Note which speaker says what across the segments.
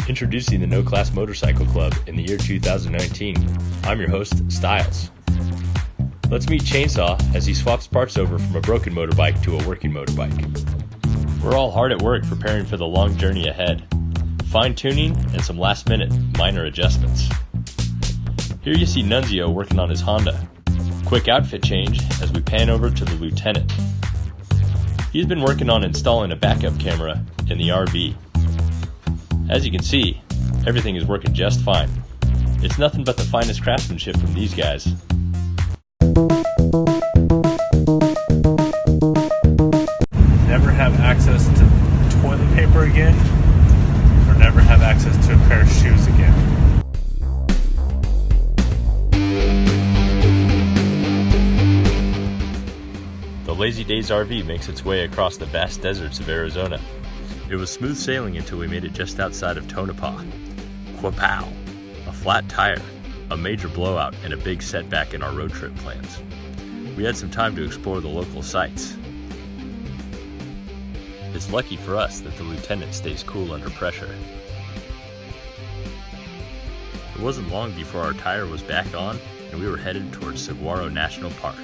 Speaker 1: Introducing the No Class Motorcycle Club in the year 2019. I'm your host, Styles. Let's meet Chainsaw as he swaps parts over from a broken motorbike to a working motorbike. We're all hard at work preparing for the long journey ahead. Fine-tuning and some last-minute minor adjustments. Here you see Nunzio working on his Honda. Quick outfit change as we pan over to the lieutenant. He's been working on installing a backup camera in the RV. As you can see, everything is working just fine. It's nothing but the finest craftsmanship from these guys.
Speaker 2: Never have access to toilet paper again, or never have access to a pair of shoes again.
Speaker 1: The Lazy Days RV makes its way across the vast deserts of Arizona. It was smooth sailing until we made it just outside of Tonopah. Quapow! A flat tire, a major blowout, and a big setback in our road trip plans. We had some time to explore the local sites. It's lucky for us that the lieutenant stays cool under pressure. It wasn't long before our tire was back on and we were headed towards Saguaro National Park.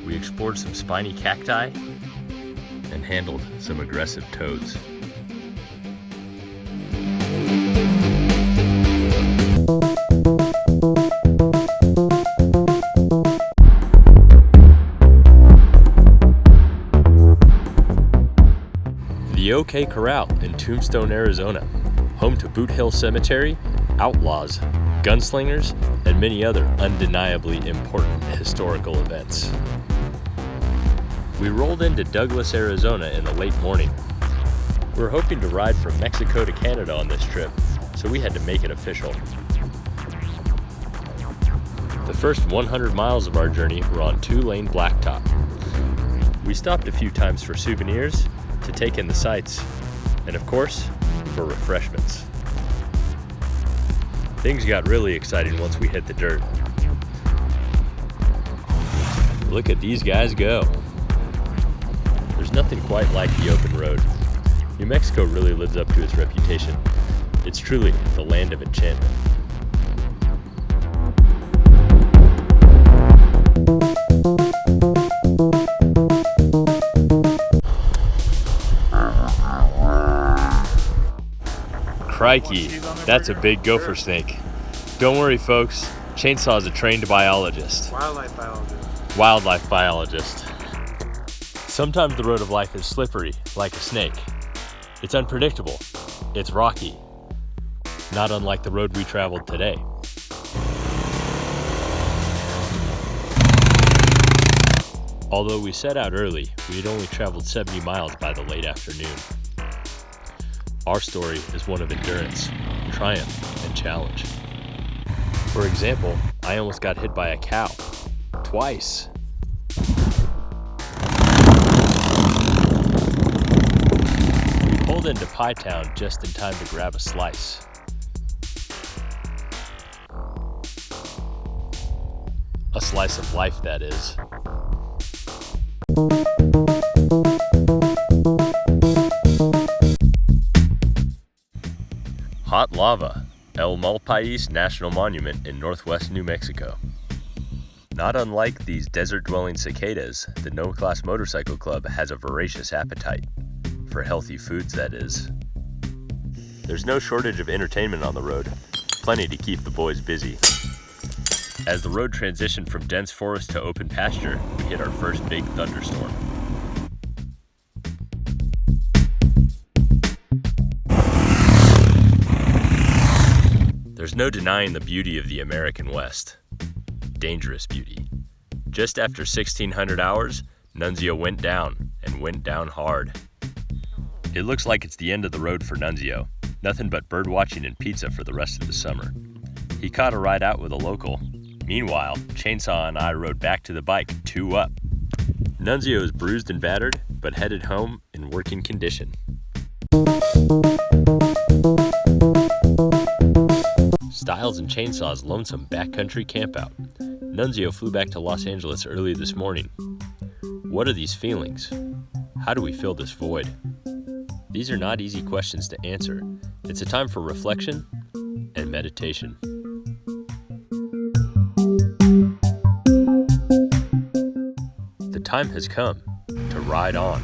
Speaker 1: We explored some spiny cacti and handled some aggressive toads. The OK Corral in Tombstone, Arizona, home to Boot Hill Cemetery, outlaws, gunslingers, and many other undeniably important historical events. We rolled into Douglas, Arizona in the late morning. We were hoping to ride from Mexico to Canada on this trip, so we had to make it official. The first 100 miles of our journey were on 2-lane blacktop. We stopped a few times for souvenirs, to take in the sights, and of course, for refreshments. Things got really exciting once we hit the dirt. Look at these guys go. There's nothing quite like the open road. New Mexico really lives up to its reputation. It's truly the land of enchantment. Crikey, that's a big gopher snake. Don't worry, folks. Chainsaw is a trained biologist. Wildlife biologist. Sometimes the road of life is slippery, like a snake. It's unpredictable. It's rocky. Not unlike the road we traveled today. Although we set out early, we had only traveled 70 miles by the late afternoon. Our story is one of endurance, triumph, and challenge. For example, I almost got hit by a cow. Twice. We pulled into Pie Town just in time to grab a slice. A slice of life, that is. Hot Lava, El Malpais National Monument in northwest New Mexico. Not unlike these desert-dwelling cicadas, the No Class Motorcycle Club has a voracious appetite. For healthy foods, that is. There's no shortage of entertainment on the road, plenty to keep the boys busy. As the road transitioned from dense forest to open pasture, we hit our first big thunderstorm. There's no denying the beauty of the American West. Dangerous beauty. Just after 1,600 hours, Nunzio went down, and went down hard. It looks like it's the end of the road for Nunzio. Nothing but bird watching and pizza for the rest of the summer. He caught a ride out with a local. Meanwhile, Chainsaw and I rode back to the bike, 2 up. Nunzio is bruised and battered, but headed home in working condition. Styles and Chainsaw's lonesome backcountry campout. Nunzio flew back to Los Angeles early this morning. What are these feelings? How do we fill this void? These are not easy questions to answer. It's a time for reflection and meditation. The time has come to ride on.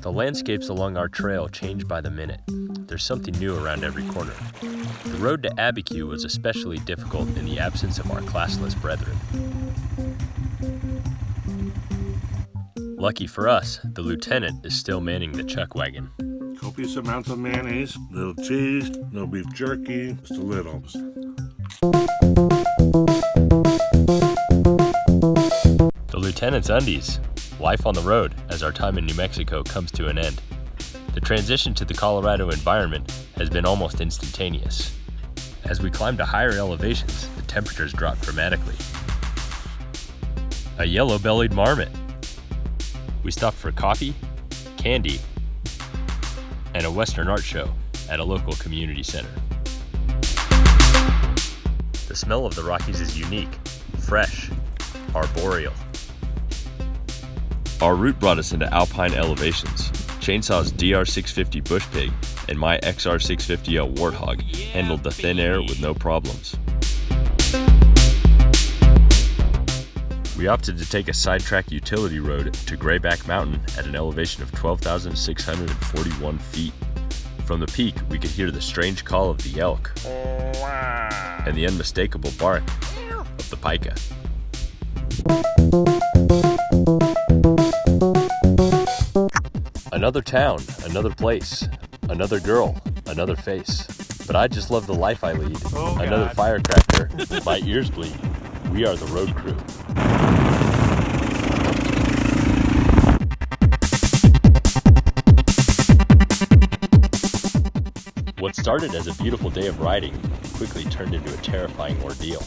Speaker 1: The landscapes along our trail change by the minute. There's something new around every corner. The road to Abiquiu was especially difficult in the absence of our classless brethren. Lucky for us, the lieutenant is still manning the chuck wagon.
Speaker 3: Copious amounts of mayonnaise, little cheese, no beef jerky, just a little.
Speaker 1: The lieutenant's undies. Life on the road as our time in New Mexico comes to an end. The transition to the Colorado environment has been almost instantaneous. As we climb to higher elevations, the temperatures drop dramatically. A yellow-bellied marmot. We stopped for coffee, candy, and a Western art show at a local community center. The smell of the Rockies is unique, fresh, arboreal. Our route brought us into alpine elevations. Chainsaw's DR650 Bush Pig and my XR650L Warthog handled the thin air with no problems. We opted to take a sidetrack utility road to Grayback Mountain at an elevation of 12,641 feet. From the peak, we could hear the strange call of the elk and the unmistakable bark of the pika. Another town, another place, another girl, another face. But I just love the life I lead. Another firecracker, my ears bleed. We are the road crew. What started as a beautiful day of riding quickly turned into a terrifying ordeal.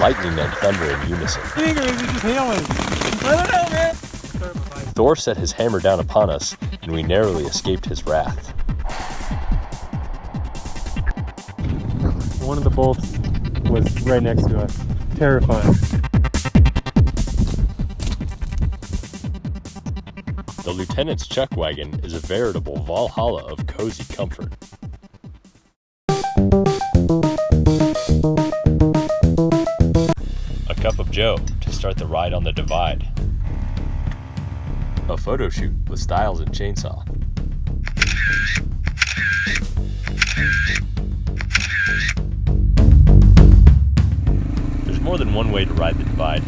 Speaker 1: Lightning and thunder in unison.
Speaker 2: Just hailing. I don't know, man.
Speaker 1: Thor set his hammer down upon us, and we narrowly escaped his wrath.
Speaker 4: One of the bolts was right next to us. Terrifying.
Speaker 1: The lieutenant's chuck wagon is a veritable Valhalla of cozy comfort. A cup of joe to start the ride on the divide. A photo shoot with Styles and Chainsaw. There's more than one way to ride the divide.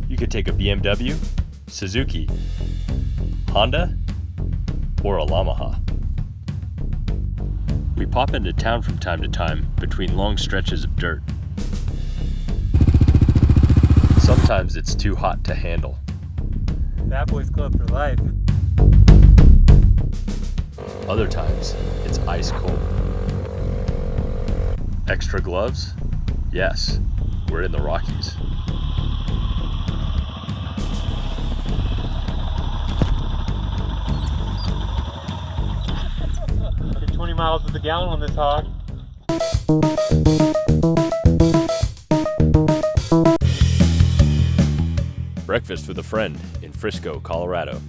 Speaker 1: You could take a BMW, Suzuki, Honda, or a Yamaha. We pop into town from time to time between long stretches of dirt. Sometimes it's too hot to handle.
Speaker 4: Bad Boys Club for life.
Speaker 1: Other times, it's ice cold. Extra gloves? Yes, we're in the Rockies.
Speaker 4: Get 20 miles to the gallon on this hog.
Speaker 1: Breakfast with a friend in Frisco, Colorado.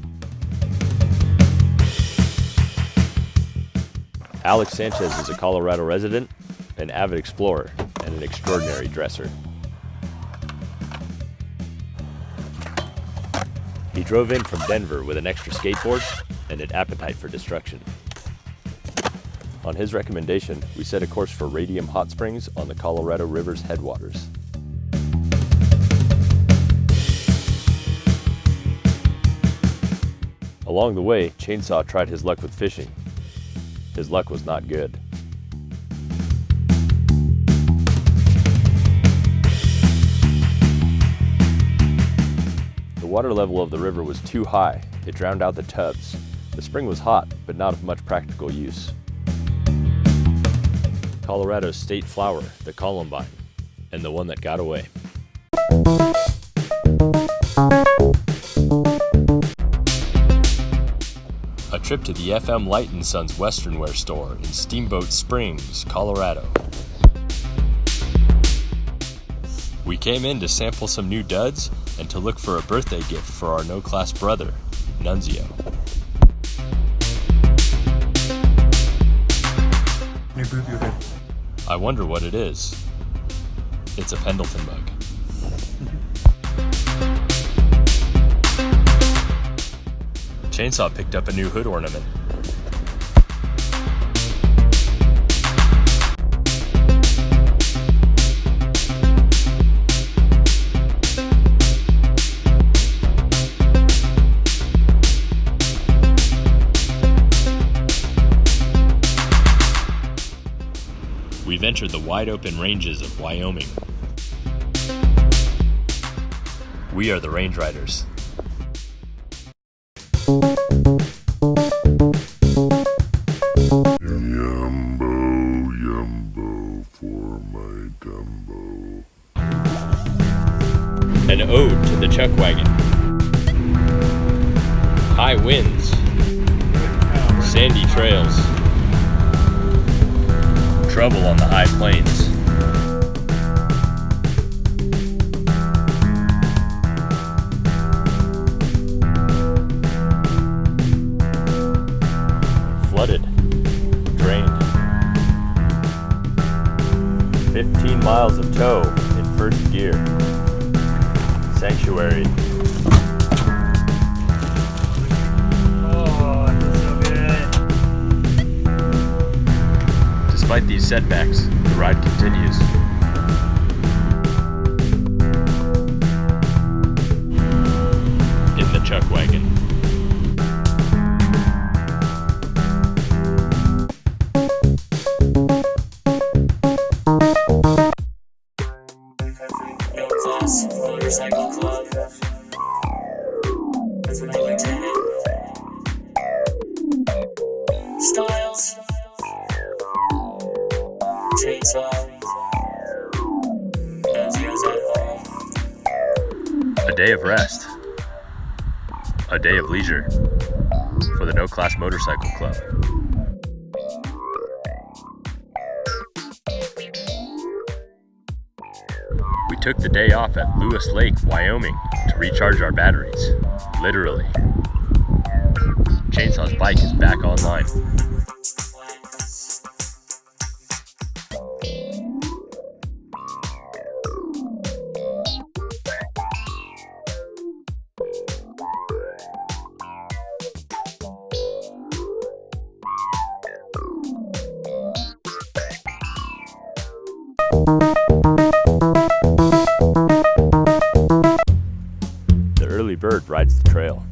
Speaker 1: Alex Sanchez is a Colorado resident, an avid explorer, and an extraordinary dresser. He drove in from Denver with an extra skateboard and an appetite for destruction. On his recommendation, we set a course for Radium Hot Springs on the Colorado River's headwaters. Along the way, Chainsaw tried his luck with fishing. His luck was not good. The water level of the river was too high. It drowned out the tubs. The spring was hot, but not of much practical use. Colorado's state flower, the columbine, and the one that got away. trip to the FM Light & Sons Western Wear store in Steamboat Springs, Colorado. We came in to sample some new duds and to look for a birthday gift for our no-class brother, Nunzio.
Speaker 4: New boot your head.
Speaker 1: I wonder what it is. It's a Pendleton mug. Chainsaw picked up a new hood ornament. We've entered the wide-open ranges of Wyoming. We are the Range Riders.
Speaker 3: Yumbo, yumbo for my Dumbo.
Speaker 1: An ode to the chuck wagon. High winds. Sandy trails. Trouble on the high plains. Flooded. Drained. 15 miles of tow in first gear. Sanctuary.
Speaker 2: Oh, it feels so good.
Speaker 1: Despite these setbacks, the ride continues. In the chuck wagon.
Speaker 5: No Class Motorcycle Club with Willie Tennant, Styles, Chainsaw, Nunzio's at home.
Speaker 1: A day of rest. A day of leisure for the No Class Motorcycle Club. We took the day off at Lewis Lake, Wyoming to recharge our batteries. Literally. Chainsaw's bike is back online. The early bird rides the trail.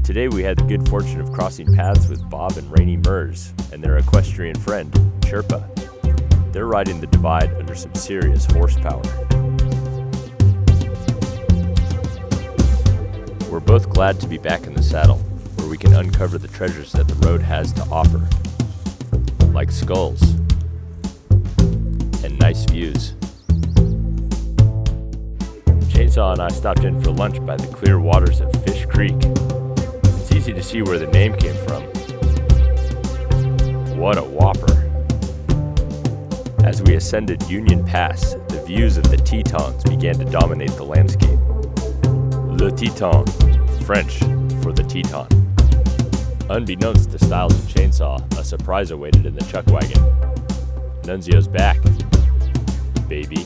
Speaker 1: Today we had the good fortune of crossing paths with Bob and Rainey Mers and their equestrian friend, Chirpa. They're riding the divide under some serious horsepower. We're both glad to be back in the saddle, where we can uncover the treasures that the road has to offer, like skulls and nice views. Chainsaw and I stopped in for lunch by the clear waters of Fish Creek. It's easy to see where the name came from. What a whopper. As we ascended Union Pass, the views of the Tetons began to dominate the landscape. Le Teton, French for the Teton. Unbeknownst to Styles and Chainsaw, a surprise awaited in the chuck wagon. Nunzio's back, baby.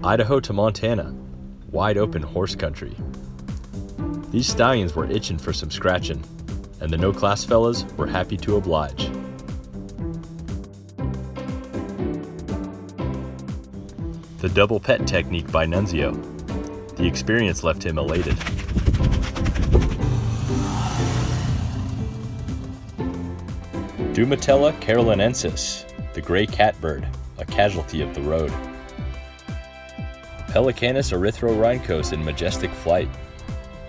Speaker 1: Idaho to Montana, wide open horse country. These stallions were itching for some scratching, and the no-class fellas were happy to oblige. The double pet technique by Nunzio. The experience left him elated. Dumatella carolinensis, the gray catbird, a casualty of the road. Pelecanus erythrorhynchos in majestic flight,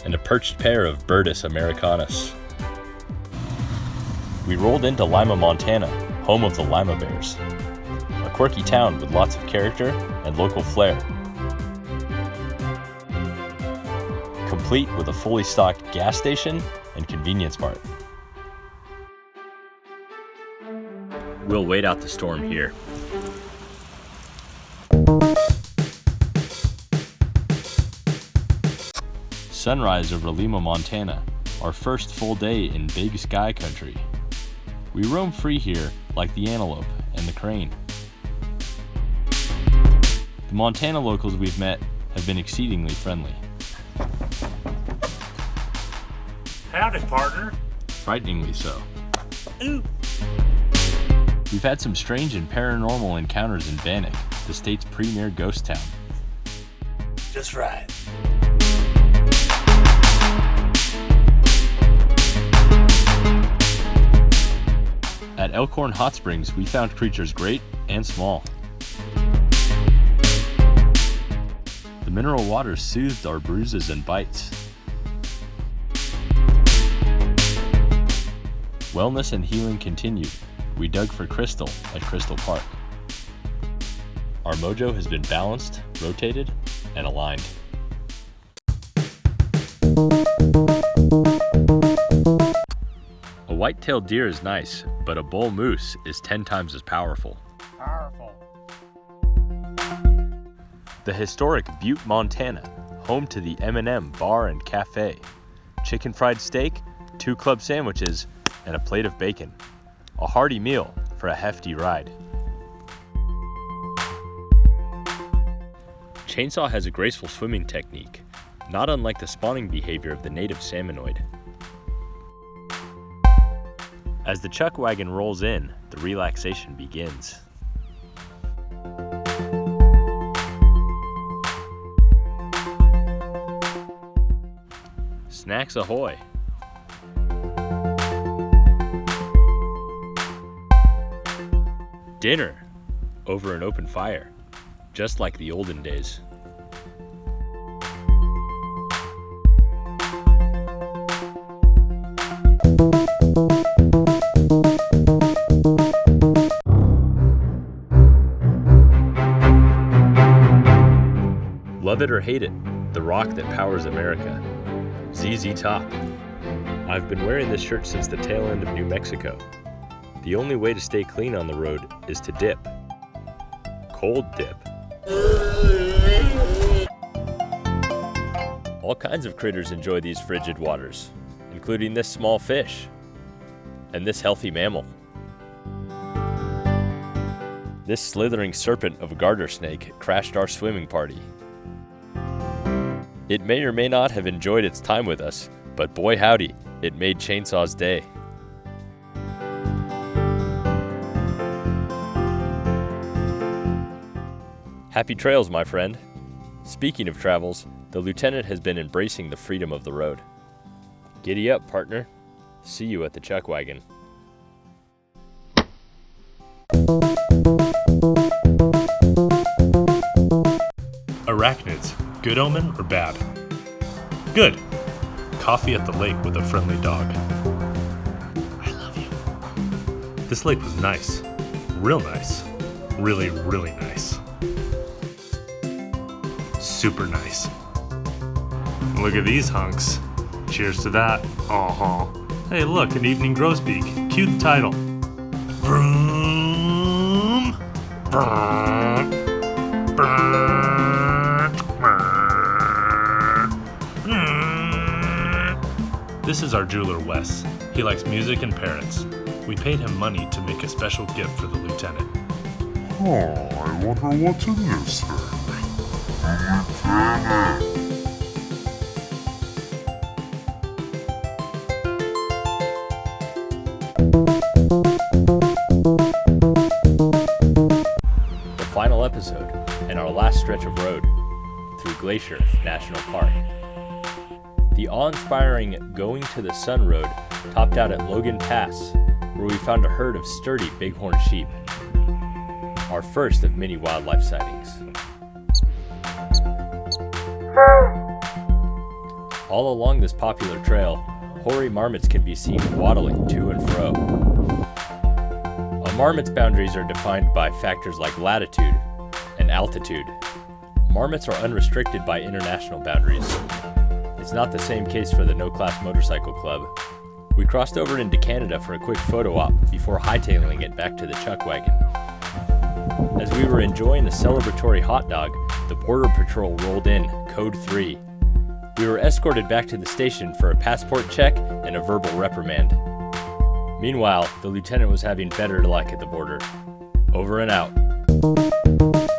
Speaker 1: and a perched pair of Birdus americanus. We rolled into Lima, Montana, home of the Lima Bears. A quirky town with lots of character and local flair. Complete with a fully stocked gas station and convenience mart. We'll wait out the storm here. Sunrise over Lima, Montana, our first full day in Big Sky Country. We roam free here like the antelope and the crane. The Montana locals we've met have been exceedingly friendly.
Speaker 2: Howdy, partner.
Speaker 1: Frighteningly so.
Speaker 2: Ooh.
Speaker 1: We've had some strange and paranormal encounters in Bannock, the state's premier ghost town.
Speaker 2: Just right.
Speaker 1: At Elkhorn Hot Springs, we found creatures great and small. The mineral water soothed our bruises and bites. Wellness and healing continued. We dug for crystal at Crystal Park. Our mojo has been balanced, rotated, and aligned. A white-tailed deer is nice, but a bull moose is 10 times as powerful. The historic Butte, Montana, home to the M&M Bar and Cafe. Chicken fried steak, 2 club sandwiches, and a plate of bacon. A hearty meal for a hefty ride. Chainsaw has a graceful swimming technique, not unlike the spawning behavior of the native salmonoid. As the chuck wagon rolls in, the relaxation begins. Snacks ahoy! Dinner over an open fire, just like the olden days. Love it or hate it, the rock that powers America. ZZ Top. I've been wearing this shirt since the tail end of New Mexico. The only way to stay clean on the road is to dip. Cold dip. All kinds of critters enjoy these frigid waters, including this small fish and this healthy mammal. This slithering serpent of a garter snake crashed our swimming party. It may or may not have enjoyed its time with us, but boy howdy, it made Chainsaw's day. Happy trails, my friend. Speaking of travels, the lieutenant has been embracing the freedom of the road. Giddy up, partner. See you at the chuck wagon.
Speaker 2: Arachnids, good omen or bad? Good. Coffee at the lake with a friendly dog. I love you. This lake was nice. Real nice. Really, really nice. Super nice. Look at these hunks. Cheers to that. Hey, look, an evening grosbeak. Cue the title. Vroom. Brr. Brr. Brr. This is our jeweler, Wes. He likes music and parrots. We paid him money to make a special gift for the lieutenant.
Speaker 3: Oh, I wonder what's in this thing.
Speaker 1: The final episode and our last stretch of road through Glacier National Park. The awe-inspiring Going to the Sun Road topped out at Logan Pass, where we found a herd of sturdy bighorn sheep, our first of many wildlife sightings. All along this popular trail, hoary marmots can be seen waddling to and fro. A marmot's boundaries are defined by factors like latitude and altitude. Marmots are unrestricted by international boundaries. It's not the same case for the No Class Motorcycle Club. We crossed over into Canada for a quick photo op before hightailing it back to the chuck wagon. As we were enjoying a celebratory hot dog, the Border Patrol rolled in, Code 3. We were escorted back to the station for a passport check and a verbal reprimand. Meanwhile, the lieutenant was having better luck at the border. Over and out.